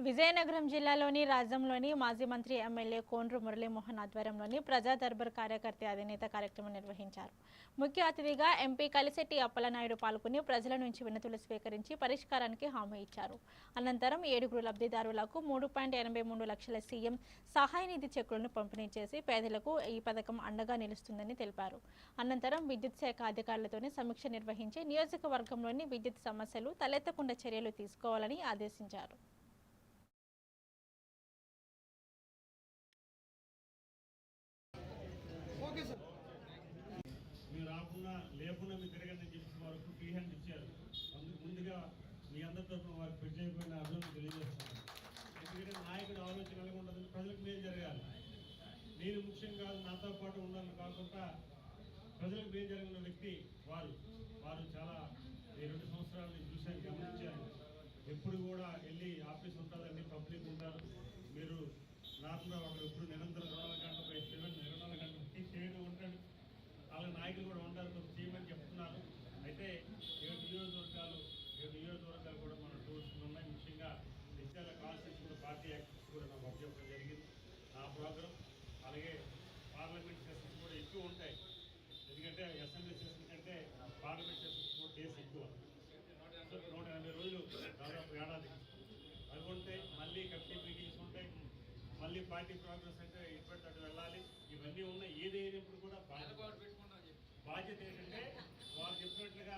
విజయనగరం జిల్లాలోని రాజ్యంలోని మాజీ మంత్రి ఎమ్మెల్యే కోండ్రు మురళీమోహన్ ఆధ్వర్యంలోని ప్రజా దర్బార్ కార్యకర్త అధినేత కార్యక్రమం నిర్వహించారు. ముఖ్య అతిథిగా ఎంపీ కలిశెట్టి అప్పలనాయుడు పాల్గొని ప్రజల నుంచి వినతులు స్వీకరించి పరిష్కారానికి హామీ ఇచ్చారు. అనంతరం 7 లబ్ధిదారులకు 3.83 లక్షల సీఎం సహాయ నిధి చెక్కులను పంపిణీ చేసి పేదలకు ఈ పథకం అండగా నిలుస్తుందని తెలిపారు. అనంతరం విద్యుత్ శాఖ అధికారులతోనే సమీక్ష నిర్వహించి నియోజకవర్గంలోని విద్యుత్ సమస్యలు తలెత్తకుండా చర్యలు తీసుకోవాలని ఆదేశించారు. మీరు రాకుండా లేకుండా మీరు తిరగని చెప్పి వారికి ఫ్రీ హ్యాండ్ ఇచ్చారు. అందుకు ముందుగా మీ అందరి తరఫున వారికి ప్రత్యేకమైన అభినందన తెలియజేస్తున్నాను. ఎందుకంటే నాయకుడు ఆలోచన కలిగి ఉండదు, ప్రజలకు మేలు జరగాలి. నేను ముఖ్యం కాదు, నాతో పాటు ఉండాలని కాకుండా ప్రజలకు మేలు జరిగిన వ్యక్తి వారు చాలా ఈ 2 సంవత్సరాలు నేను చూశాను, గమనించాను. ఎప్పుడు కూడా వెళ్ళి ఆఫీస్ ఉంటుందండి, పబ్లిక్ ఉంటారు. మీరు రాకుండా ఒకరు ఎప్పుడు నిరంతరం 24 గంటలు చేయడం ఉంటాడు. వాళ్ళ నాయకులు కూడా ఉంటారు, కొంచెం చేయమని చెప్తున్నారు. అయితే 7 నియోజకవర్గాలు కూడా మన టూర్స్ ఉన్నాయి. ముఖ్యంగా నిత్యాల కాన్స్టిట్యూన్స్ కూడా పార్టీ యాక్టివ్స్ కూడా నాకు అప్పచెప్పడం జరిగింది. ఆ ప్రోగ్రామ్ అలాగే పార్లమెంట్ సెషన్స్ కూడా ఎక్కువ ఉంటాయి. ఎందుకంటే అసెంబ్లీ సెషన్ కంటే పార్లమెంట్ సెషన్స్ కూడా డేస్ ఎక్కువ. సో 180 రోజులు దాదాపు ఏడాది అనుకుంటే మళ్ళీ కమిటీ మీటింగ్స్ ఉంటాయి. మళ్ళీ పార్టీ ప్రోగ్రెస్ అంటే ఇప్పటికట్టు వెళ్ళాలి. ఇవన్నీ ఉన్నాయి. ఏదైనప్పుడు కూడా బాధ్యత ఏంటంటే వారు చెప్పినట్లుగా